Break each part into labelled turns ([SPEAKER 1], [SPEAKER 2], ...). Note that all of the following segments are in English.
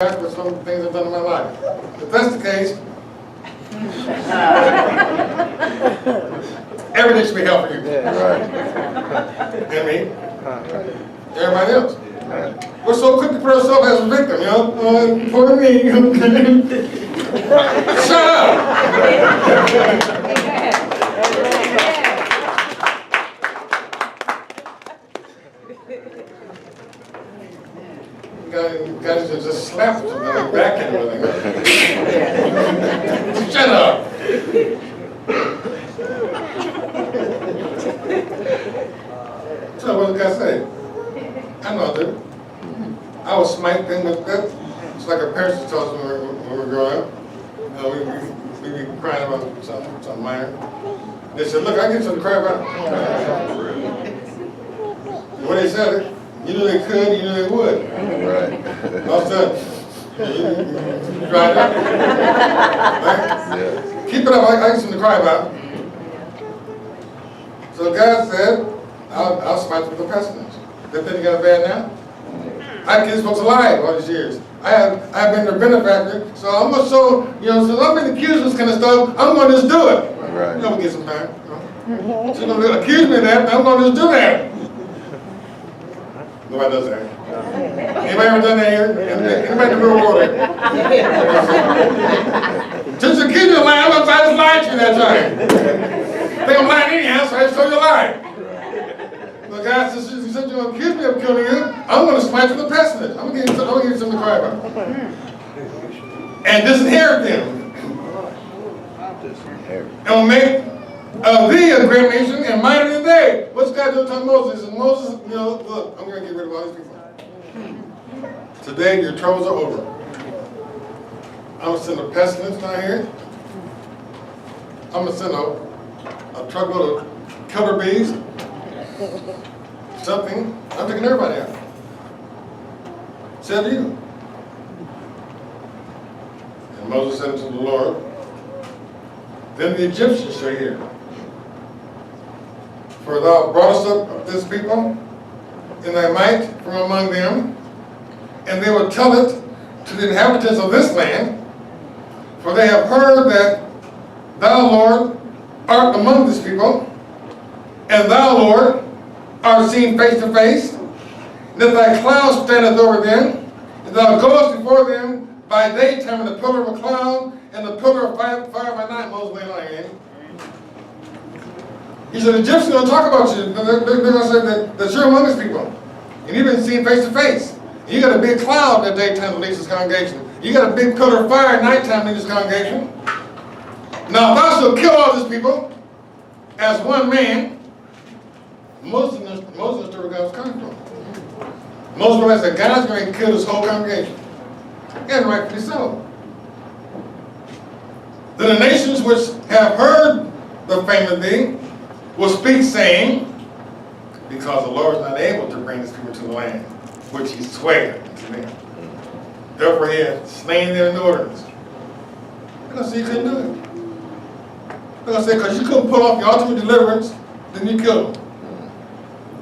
[SPEAKER 1] for some things I've done in my life. If that's the case, everything should be held for you.
[SPEAKER 2] Right.
[SPEAKER 1] And me. Everybody else. We're so quick to put ourselves as a victim, you know? Poor me. Shut up! Guys should just slap you back and everything. Shut up! So what did God say? I know, dude. I was smite them with that. It's like our parents used to tell us when we were growing up. We'd be crying about something minor. They said, look, I get something to cry about. When they said it, you knew they could, you knew they would.
[SPEAKER 2] Right.
[SPEAKER 1] All of a sudden, you dried up. Right?
[SPEAKER 2] Yeah.
[SPEAKER 1] Keep it up, I get something to cry about. So God said, I'll smite them with the pestilence. They think you got it bad now? I keep these folks alive all these years. I've been their benefactor, so I'm gonna show, since I've been accused of this kind of stuff, I'm gonna just do it.
[SPEAKER 2] Right.
[SPEAKER 1] You know, we get some time. She's gonna accuse me of that, but I'm gonna just do that. Nobody does that. Anybody ever done that here? Anybody in the real world? Since you accuse me of lying, I just lied to you that time. Think I'm lying anyhow, so I just told you a lie. But God says, since you're going to accuse me of killing you, I'm going to smite you with pestilence. I'm going to give you something to cry about. And disinherit them. And will make of thee a great nation and mightier than they. What's God doing to Moses? And Moses, look, I'm going to get rid of all these people. Today, your troubles are over. I'm going to send a pestilence down here. I'm going to send a truckload of killer bees. Something. I'm taking everybody out. Said to you. And Moses said to the Lord, then the Egyptians shall hear. For thou broughtest up this people in thy might from among them, and they will tell it to the inhabitants of this land, for they have heard that thou, Lord, art among this people, and thou, Lord, art seen face to face, and that thy cloud standeth over them, and thou goest before them by daytime in the pillar of a cloud, and the pillar of fire by night. Moses laying on your hand. He said, the Egyptians are going to talk about you. They're going to say that you're among these people. And you've been seen face to face. You got a big cloud at daytime that leads this congregation. You got a big pillar of fire at nighttime that leads this congregation. Now, if I shall kill all these people as one man, Moses understood where God was coming from. Moses realized that God's going to kill this whole congregation. And rightfully so. Then the nations which have heard the fame of thee will speak, saying, because the Lord is not able to bring these people to the land which he sware to them. Therefore he hath slain them in the wilderness. They're going to say you couldn't do it. They're going to say, because you couldn't pull off your ultimate deliverance, then you killed them.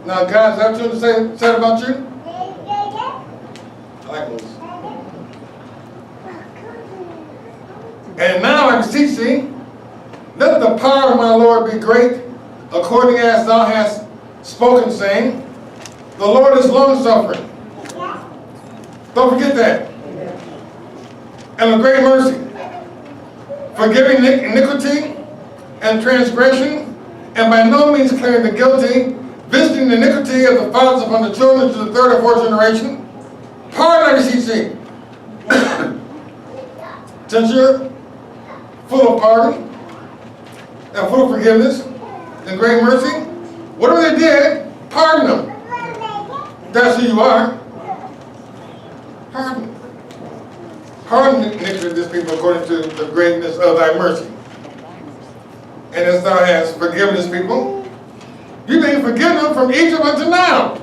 [SPEAKER 1] Now, God, is that what you said about you? I like Moses. And now I beseech thee, let the power of my Lord be great, according as thou hast spoken, saying, the Lord is long-suffering. Don't forget that. And of great mercy, forgiving iniquity and transgression, and by no means clearing the guilty, visiting the iniquity of the fathers upon the children to the third or fourth generation. Pardon, I beseech thee. Since you're full of pardon and full of forgiveness and great mercy, whatever they did, pardon them. That's who you are. Pardon. Pardon the iniquity of this people according to the greatness of thy mercy. And as thou hast forgiven this people, you've been forgiven from Egypt until now.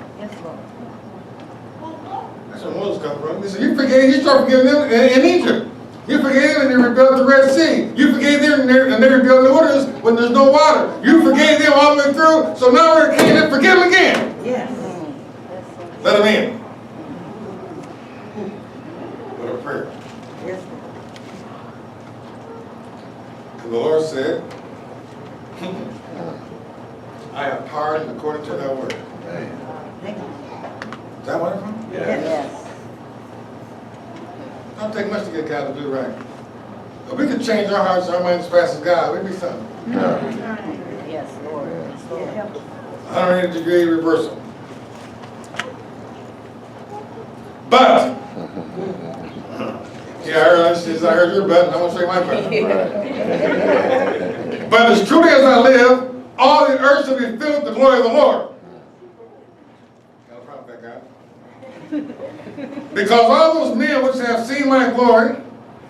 [SPEAKER 1] That's where Moses comes from. He said, you start forgiving them in Egypt. You forgave them and they rebuilt the Red Sea. You forgave them and they rebuilt the wilderness when there's no water. You forgave them all the way through, so now we're king and forgive them again. Yes. Let them in. prayer.
[SPEAKER 2] Yes.
[SPEAKER 1] And the Lord said, I have pardoned according to thy word.
[SPEAKER 2] Thank you.
[SPEAKER 1] Is that what it's from?
[SPEAKER 2] Yes.
[SPEAKER 1] It don't take much to get God to do right. If we could change our hearts and our minds as fast as God, we'd be something.
[SPEAKER 2] Yes, Lord. Yes, Lord.
[SPEAKER 1] 180 degree reversal. But, yeah, I heard your butt, and I want to say my butt. But as truly as I live, all the earth shall be filled with the glory of the Lord. Got a problem with that, God? Because all those men which have seen my glory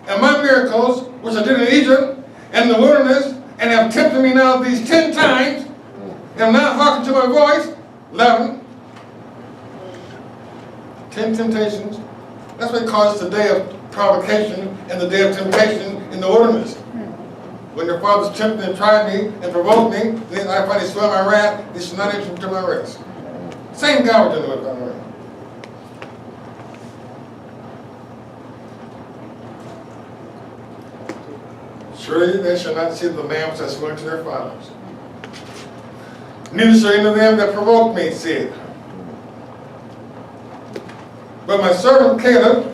[SPEAKER 1] and my miracles, which I did in Egypt and in the wilderness, and have tempted me now these 10 times, have not hearkened to my voice. 11. 10 temptations. That's what it calls the day of provocation and the day of temptation in the wilderness. When their fathers tempted and tried me and provoked me, then I finally swell my wrath, they should not enter into my rest. Same God we're dealing with, by the way. Surely they shall not see the Lamb which I swore to their fathers. Neither shall any of them that provoke me see it. But my servant Caleb,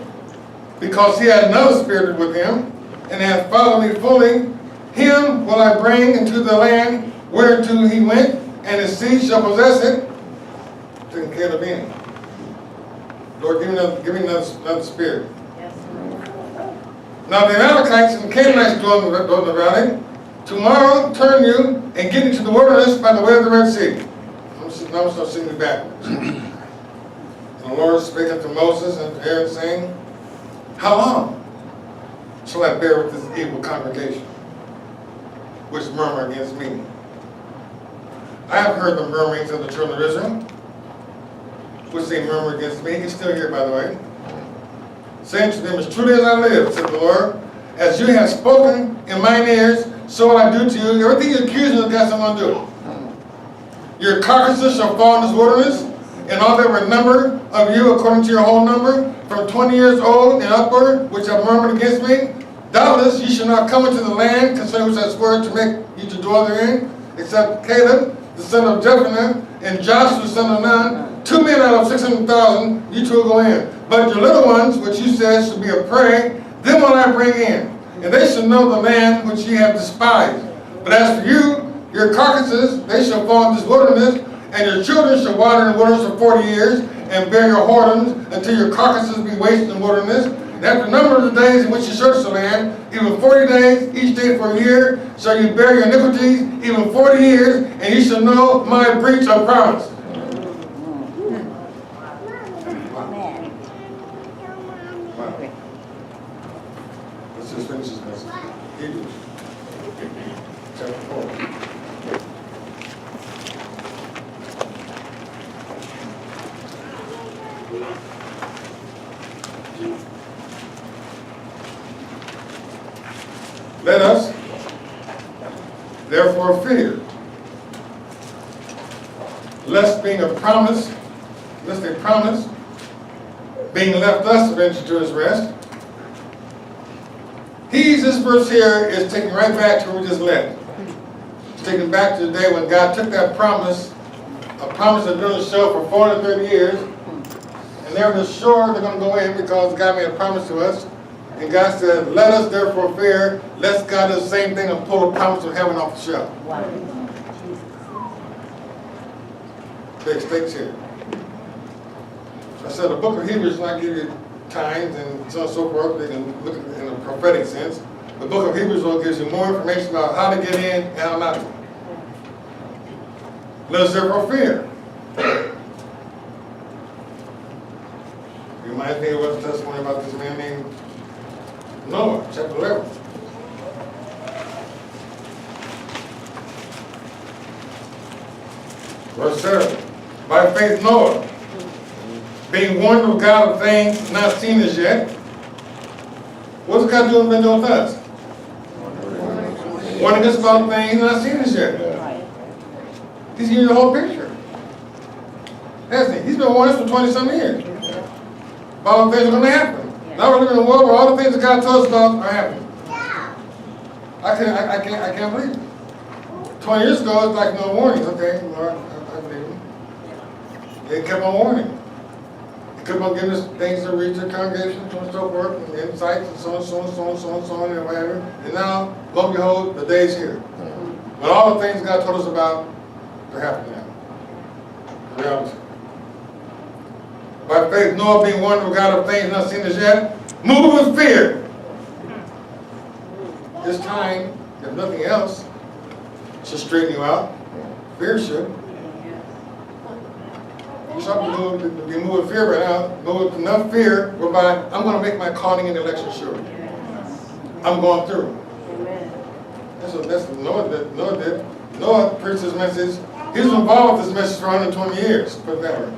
[SPEAKER 1] because he had another spirit with him, and hath followed me fully, him will I bring into the land whereto he went, and his seed shall possess it. Taking Caleb in. Lord, give me another spirit.
[SPEAKER 2] Yes.
[SPEAKER 1] Now the Amalekites and Canaanites dwell in the valley. Tomorrow turn you and get into the wilderness by the way of the Red Sea. I'm going to start singing backwards. And the Lord spake unto Moses and to Aaron, saying, how long shall I bear with this evil congregation, which murmur against me? I have heard the murmurings of the children of Israel, which they murmur against me. He's still here, by the way. Saying to them, as truly as I live, said the Lord, as you have spoken in mine ears, so will I do to you. Everything you accuse me of, guess I'm going to do. Your carcasses shall fall in this wilderness, and all that were numbered of you according to your whole number, from 20 years old and upward, which have murmured against me. Doubtless ye shall not come into the land concerning which I swore to make you to dwell therein, except Caleb, the son of Jephunneh, and Joshua, the son of Nun, 2 men out of 600,000, you two will go in. But your little ones, which you said should be a prey, them will I bring in, and they shall know the land which ye have despised. But as for you, your carcasses, they shall fall in this wilderness, and your children shall water in the wilderness for 40 years, and bear your whoredoms until your carcasses be wasted in the wilderness. And after the number of the days in which you search the land, even 40 days, each day for a year, shall you bear your iniquities, even 40 years, and you shall know my breach of promise. Let's just finish this message. Hebrews, chapter 4. Let us therefore fear, lest a promise, being left us to enter to his rest. This verse here is taking right back to where we just left. It's taking back to the day when God took that promise, a promise of doing the show for 430 years, and they were just sure they're going to go in because God made a promise to us. And God said, let us therefore fear, lest God does the same thing and pull the promise of heaven off the shelf.
[SPEAKER 2] Wow.
[SPEAKER 1] Big stakes here. So I said the book of Hebrews will not give you times and so on and so forth. They can look at it in a prophetic sense. The book of Hebrews will give you more information about how to get in and how not to. Let us therefore fear. You might think of a testimony about this man named Noah, chapter 11. Verse 7. By faith Noah, being warned of God of things not seen as yet. What's God been doing with us? Warning us about things not seen as yet. He's giving you the whole picture. Hasn't he? He's been warning us for 20-some years. About things are going to happen. Now we're living in a world where all the things that God told us about are happening. I can't believe it. 20 years ago, it's like no warnings. Okay, Lord, I believe him. They kept on warning. They kept on giving us things to read to the congregation, so on and so forth, and insights, and so on, so on, so on, so on, so on, and whatever. And now, lo and behold, the day's here. When all the things God told us about, they're happening now. Reality. By faith, Noah being warned of God of things not seen as yet, moved with fear. This time, if nothing else, should straighten you out. Fear should. You should be moved with fear right now. Moved with enough fear whereby I'm going to make my calling in the election sure. I'm going through. That's what Noah did. Noah preached his message. He was involved with this message for 120 years. Put it that way.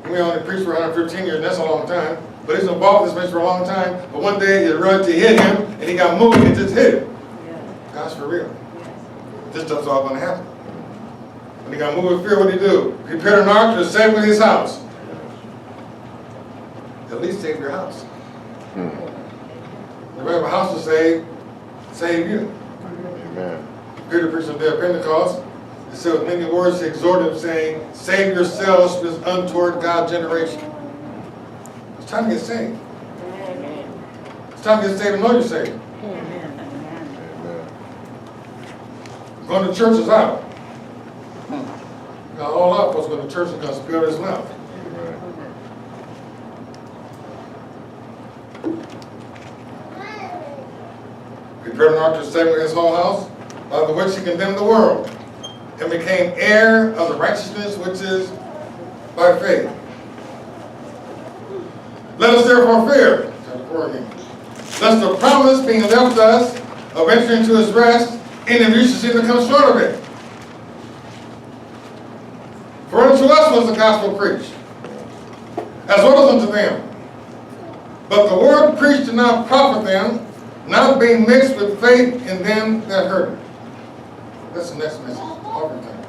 [SPEAKER 1] He may only preach for 115 years, and that's a long time. But he's involved with this message for a long time. But one day it reality hit him, and he got moved and just hit him. God's for real. This stuff's all going to happen. When he got moved with fear, what did he do? He prepared an ark to save with his house. At least save your house. If you have a house to save you.
[SPEAKER 3] Amen.
[SPEAKER 1] Peter preached on the day of Pentecost. He said with many words, he exhorted them, saying, save yourselves from this untoward God generation. It's time to get saved. It's time to get saved and know you're saved. Going to church is out. Now, all of us going to church is going to spill his mouth. He prepared an ark to save his whole house, by the which he condemned the world, and became heir of the righteousness which is by faith. Let us therefore fear, lest the promise being left us of entering into his rest, any of you should seem to come short of it. For unto us was the gospel preached, as well as unto them. But the word preached did not profit them, not being mixed with faith in them that heard it. That's the next message. Offering time.